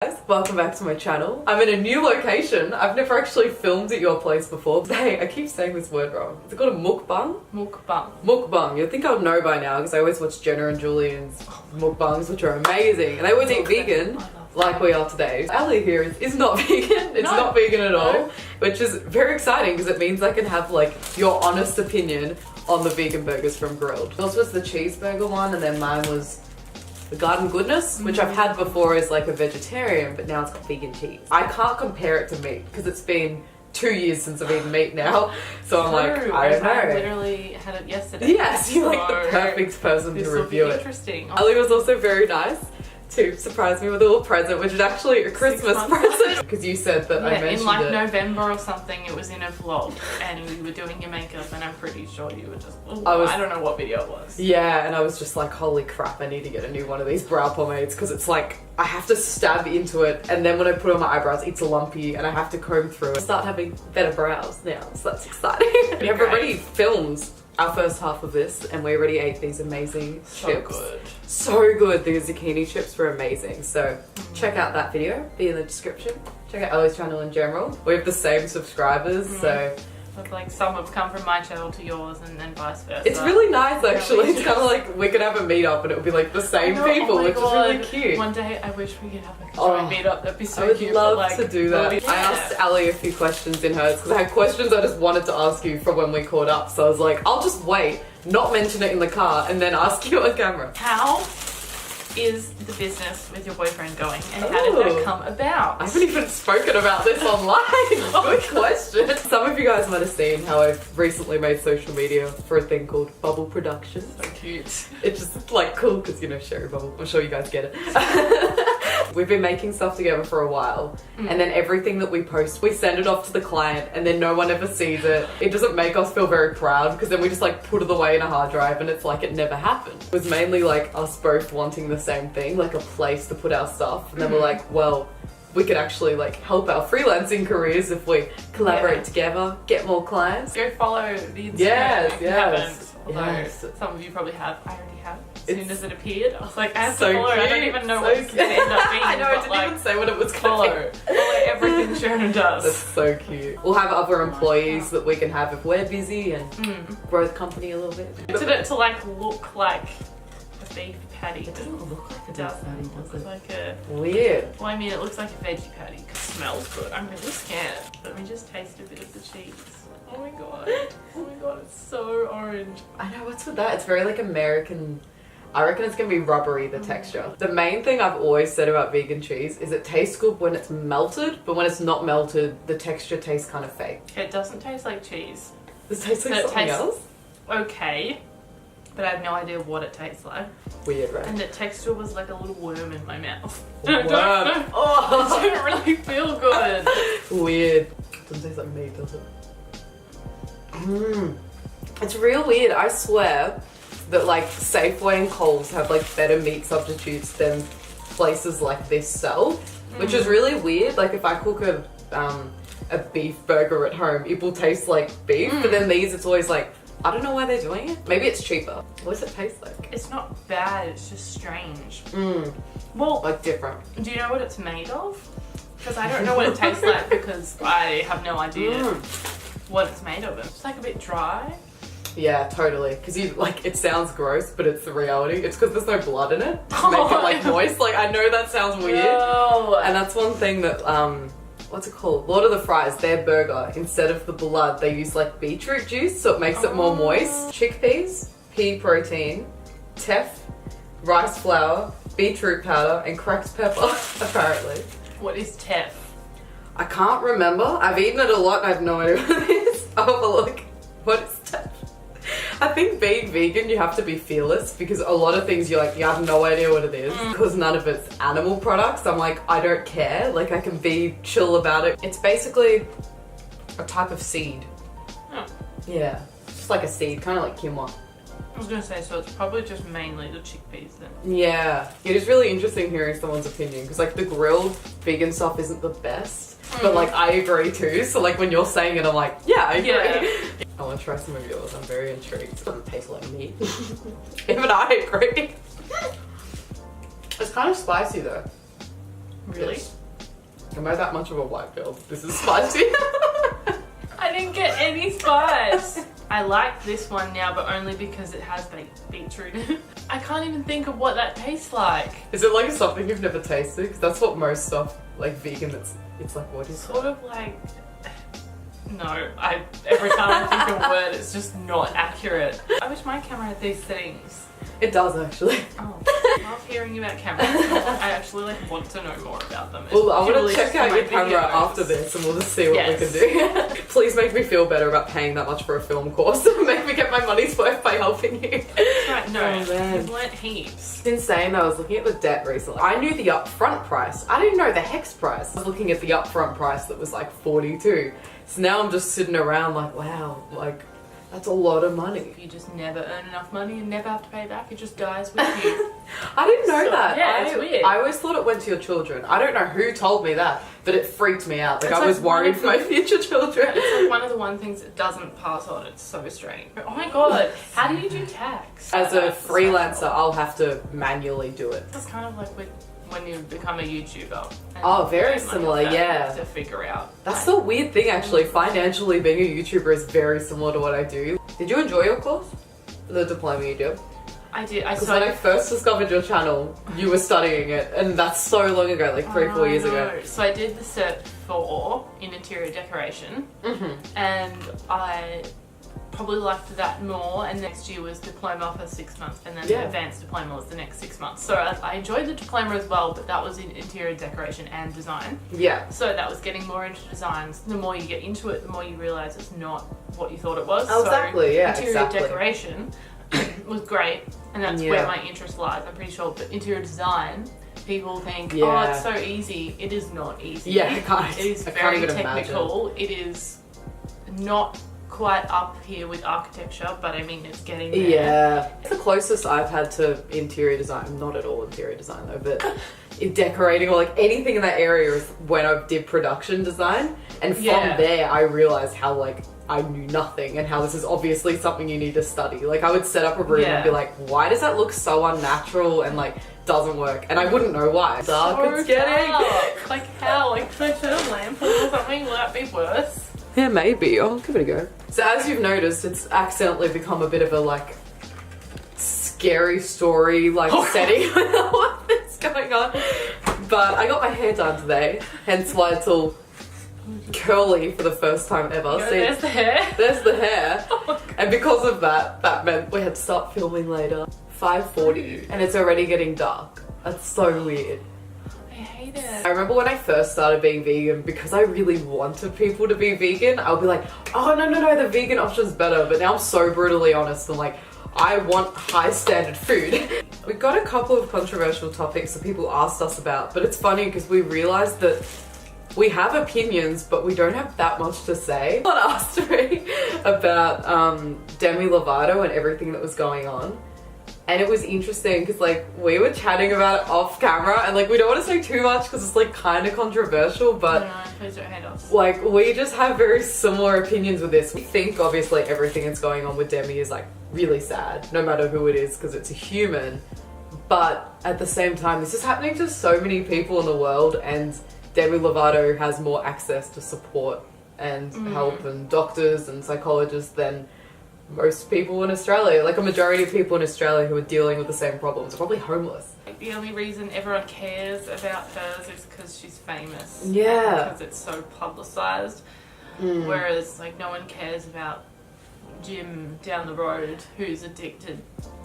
Guys, welcome back to my channel. I'm in a new location. I've never actually filmed at your place before. Hey, I keep saying this word wrong. Is it called a mukbang? Mukbang. Mukbang. You'd think I would know by now because I always watch Jenna and Julian's mukbangs, which are amazing. And they always eat vegan, like we are today. Allie here is not vegan. It's not vegan at all, which is very exciting because it means I can have like your honest opinion on the vegan burgers from Grilled. Yours was the cheeseburger one, and then mine was the Garden Goodness, which I've had before as like a vegetarian, but now it's got vegan cheese. I can't compare it to meat because it's been 2 years since I've eaten meat now. So I'm like, I don't know. I literally had it yesterday. Yes, you're like the perfect person to review it. Interesting. Allie was also very nice to surprise me with a little present, which is actually a Christmas present. Because you said that I mentioned in like it. November or something, it was in a vlog and you were doing your makeup and I'm pretty sure you were just, I don't know what video it was. Yeah, and I was just like, holy crap, I need to get a new one of these brow pomades because it's like, I have to stab into it and then when I put it on my eyebrows, it's lumpy and I have to comb through it. I start having better brows now, so that's exciting. We have already filmed our first half of this and we already ate these amazing chips. Good. So good. The zucchini chips were amazing. So check out that video, be in the description. Check out Ellie's channel in general. We have the same subscribers, so But like some have come from my channel to yours and then vice versa. it's really nice actually. It's kind of like we could have a meetup and it would be like the same people, which is really cute. One day I wish we could have like a joint meetup. That'd be so cute. I would love to do that. I asked Allie a few questions in hers because I had questions I just wanted to ask you from when we caught up. So I was like, I'll just wait, not mention it in the car, and then ask you on camera. How is the business with your boyfriend going and how did that come about? I haven't even spoken about this online. Good question. Some of you guys might have seen how I've recently made social media for a thing called Bubble Productions. So cute. It's just like cool because, you know, sheribubble. I'm sure you guys get it. We've been making stuff together for a while and then everything that we post, we send it off to the client and then no one ever sees it. It doesn't make us feel very proud because then we just like put it away in a hard drive and it's like it never happened. It was mainly like us both wanting the same thing, like a place to put our stuff, and then we're like, well, we could actually like help our freelancing careers if we collaborate together, get more clients. Go follow the Instagram if you haven't. Although some of you probably have. I already have. As soon as it appeared, I was like, I have to follow. I don't even know what it's going to end up being. I know, I didn't even say what it was going to be. Follow everything Sharon does. That's so cute. We'll have other employees that we can have if we're busy and grow the company a little bit. To like look like a beef patty. It doesn't look like a beef patty, does it? It's like a... Weird. Well, I mean, it looks like a veggie patty because it smells good. I'm really scared. Let me just taste a bit of the cheese. Oh my god. Oh my god, it's so orange. I know, what's with that? It's very like American. I reckon it's gonna be rubbery, the texture. The main thing I've always said about vegan cheese is it tastes good when it's melted, but when it's not melted, the texture tastes kind of fake. It doesn't taste like cheese. Does it taste like something else? Okay, but I have no idea what it tastes like. Weird, right? And the texture was like a little worm in my mouth. Worm. Oh, it didn't really feel good. Weird. Doesn't taste like meat, does it? It's real weird. I swear that like Safeway and Coles have like better meat substitutes than places like this sell, which is really weird. Like if I cook a beef burger at home, it will taste like beef, but then these, it's always like, I don't know why they're doing it. Maybe it's cheaper. What does it taste like? It's not bad, it's just strange. Well, like different. Do you know what it's made of? Because I don't know what it tastes like because I have no idea what it's made of. It's like a bit dry. Yeah, totally. Because you like, it sounds gross, but it's the reality. It's because there's no blood in it to make it like moist. Like I know that sounds weird, and that's one thing that what's it called? Lord of the Fries. Their burger, instead of the blood, they use like beetroot juice, so it makes it more moist. Chickpeas, pea protein, teff, rice flour, beetroot powder, and cracked pepper. Apparently. What is teff? I can't remember. I've eaten it a lot, and I have no idea what it is. I'll have a look. What is teff? I think being vegan, you have to be fearless because a lot of things you're like, you have no idea what it is because none of it's animal products. I'm like, I don't care. Like I can be chill about it. It's basically a type of seed. Oh. Yeah, just like a seed, kind of like quinoa. I was going to say, so it's probably just mainly the chickpeas then. Yeah, it is really interesting hearing someone's opinion because like the grilled vegan stuff isn't the best. But like I agree too, so like when you're saying it I'm like, yeah, I agree. Yeah. I want to try some of yours, I'm very intrigued. It doesn't taste like meat. Even I agree. It's kind of spicy though. Really? Yes. Am I that much of a white girl? This is spicy. I didn't get any spice. I like this one now, but only because it has beetroot in it. I can't even think of what that tastes like. Is it like something you've never tasted? Because that's what most stuff, like vegan, it's like, what is sort of like... No, every time I think of a word, it's just not accurate. I wish my camera had these settings. It does actually. Oh, I love hearing about cameras. I actually like want to know more about them. Well, I want to check out your camera after this and we'll just see what we can do. Please make me feel better about paying that much for a film course. Make me get my money's worth by helping you. That's right, no, you've learnt heaps. It's insane though, I was looking at the debt recently. I knew the upfront price. I didn't know the hex price. I was looking at the upfront price that was like 42. So now I'm just sitting around like, wow, like that's a lot of money. You just never earn enough money and never have to pay it back. It just dies with you. I didn't know that. Yeah, it's weird. I always thought it went to your children. I don't know who told me that, but it freaked me out. Like I was worried for my future children. It's like one of the one things that doesn't pass on. It's so strange. Oh my god, how do you do tax? As a freelancer, I'll have to manually do it. It's kind of like when you become a YouTuber. Oh, very similar, yeah. To figure out. That's the weird thing actually. Financially, being a YouTuber is very similar to what I do. Did you enjoy your course? The diploma you did? I did. Because when I first discovered your channel, you were studying it, and that's so long ago, like 3-4 years ago. So I did the Cert 4 in interior decoration, and I probably liked that more, and next year was diploma for 6 months, and then the advanced diploma was the next 6 months. So I enjoyed the diploma as well, but that was in interior decoration and design. Yeah. So that was getting more into designs. The more you get into it, the more you realise it's not what you thought it was. Oh, exactly, yeah, interior decoration was great, and that's where my interest lies, I'm pretty sure. But interior design, people think, oh, it's so easy. It is not easy. Yeah, it is very technical. Imagine. It is not quite up here with architecture, but I mean it's getting there. Yeah, it's the closest I've had to interior design. Not at all interior design though, but decorating or like anything in that area is when I did production design, and from there I realized how like I knew nothing and how this is obviously something you need to study. Like I would set up a room and be like, why does that look so unnatural and like doesn't work? And I wouldn't know why. So it's getting like how? Like should I turn a lamp or something? Will that be worse? Yeah, maybe. I'll give it a go. So as you've noticed, it's accidentally become a bit of a like scary story like setting with all of this going on. But I got my hair done today, hence why it's all curly for the first time ever. See, there's the hair. There's the hair. Oh, and because of that, that meant we had to start filming later. 5:40 and it's already getting dark. That's so weird. I remember when I first started being vegan, because I really wanted people to be vegan, I'll be like, oh no, the vegan option's better. But now I'm so brutally honest and like, I want high standard food. We got a couple of controversial topics that people asked us about, but it's funny because we realized that we have opinions, but we don't have that much to say. Someone asked me about Demi Lovato and everything that was going on. And it was interesting because like we were chatting about it off camera, and like we don't want to say too much because it's like kind of controversial, but no, please don't hate us. Like we just have very similar opinions with this. We think obviously everything that's going on with Demi is like really sad, no matter who it is, because it's a human. But at the same time, this is happening to so many people in the world, and Demi Lovato has more access to support and help and doctors and psychologists than most people in Australia. Like a majority of people in Australia who are dealing with the same problems are probably homeless. Like the only reason everyone cares about hers is because she's famous. Yeah. Because it's so publicised. Whereas like no one cares about Jim down the road who's addicted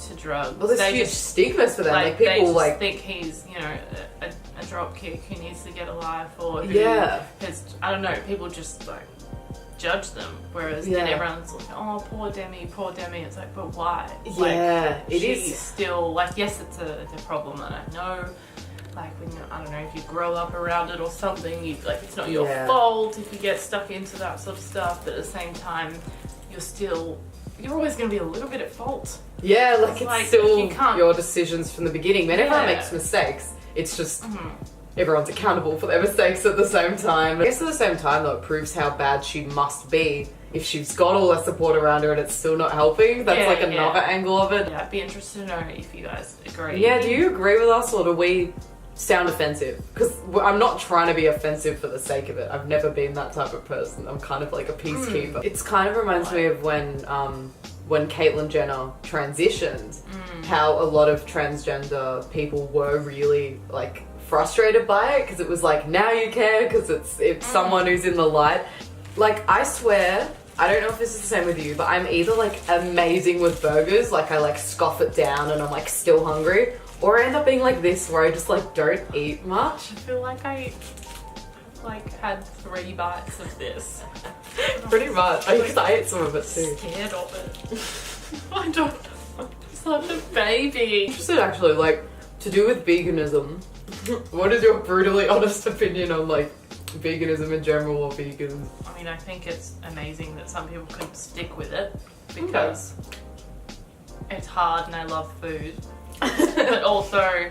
to drugs. Well, there's huge stigmas for them. Like people they just like think he's, you know, a drop kick who needs to get a life, or who has, I don't know, people just like judge them, whereas then everyone's like, oh, poor Demi. It's like, but why? Yeah, like, she's still like, yes, it's a problem, and I know, like when I don't know if you grow up around it or something, you like it's not your fault if you get stuck into that sort of stuff, but at the same time, you're always going to be a little bit at fault. Yeah, like it's still your decisions from the beginning. Man, everyone makes mistakes. It's just everyone's accountable for their mistakes at the same time. I guess at the same time though, it proves how bad she must be if she's got all that support around her and it's still not helping. That's like another angle of it. Yeah, I'd be interested to know if you guys agree. Yeah, do you agree with us, or do we sound offensive, because I'm not trying to be offensive for the sake of it. I've never been that type of person. I'm kind of like a peacekeeper. It's kind of reminds me of when Caitlyn Jenner transitioned, how a lot of transgender people were really like frustrated by it, because it was like, now you care because it's someone who's in the light. Like, I swear, I don't know if this is the same with you, but I'm either like amazing with burgers, like I like scoff it down and I'm like still hungry, or I end up being like this where I just like don't eat much. I feel like I had 3 bites of this. Pretty much. I ate some of it too. Scared of it. I don't know. I'm such a baby. Interested actually, like, to do with veganism, what is your brutally honest opinion on like veganism in general or vegans? I mean, I think it's amazing that some people can stick with it because it's hard and I love food. But also,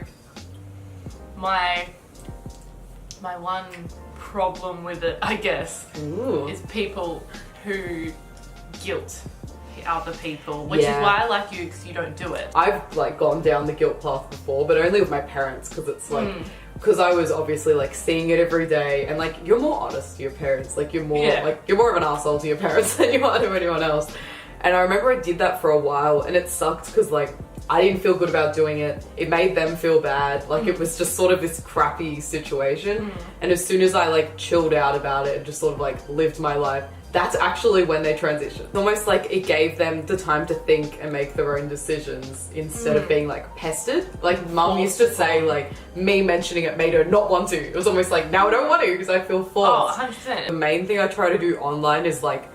my one problem with it, I guess, is people who guilt other people, which is why I like you, because you don't do it. I've like gone down the guilt path before, but only with my parents, because it's like, because I was obviously like seeing it every day, and like you're more honest to your parents, like you're more like you're more of an asshole to your parents than you are to anyone else. And I remember I did that for a while, and it sucked because like I didn't feel good about doing it. It made them feel bad. Like it was just sort of this crappy situation. And as soon as I like chilled out about it and just sort of like lived my life, that's actually when they transitioned. It's almost like it gave them the time to think and make their own decisions instead of being like pestered. Like mum used to say, like me mentioning it made her not want to. It was almost like, now I don't want to because I feel forced. Oh, 100%. The main thing I try to do online is like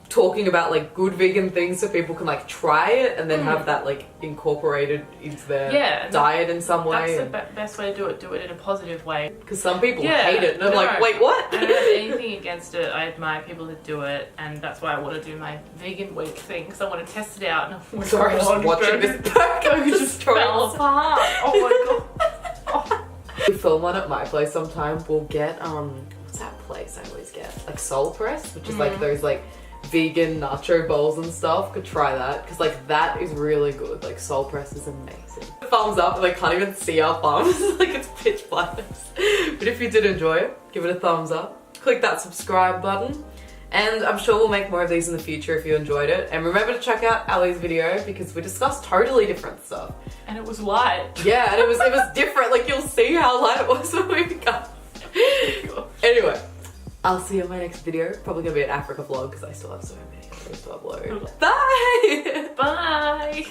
talking about like good vegan things so people can like try it and then have that like incorporated into their diet in some way. That's the best way to do it in a positive way. Because some people hate it and I'm like, wait, what? I don't have anything against it. I admire people that do it, and that's why I want to do my vegan week thing, because I want to test it out. And sorry, just watching this burger just fell apart. Oh my god. We film one at my place sometime. We'll get what's that place I always get? Like Soul Press, which is like those like vegan nacho bowls and stuff. Could try that, because like that is really good. Like Soul Press is amazing. Thumbs up, and I can't even see our thumbs. Like it's pitch blackness. But if you did enjoy it, give it a thumbs up. Click that subscribe button. And I'm sure we'll make more of these in the future if you enjoyed it. And remember to check out Allie's video, because we discussed totally different stuff. And it was light. Yeah, and it was different. Like you'll see how light it was when we got. Anyway. I'll see you in my next video. Probably gonna be an Africa vlog because I still have so many videos to upload. Bye! Bye!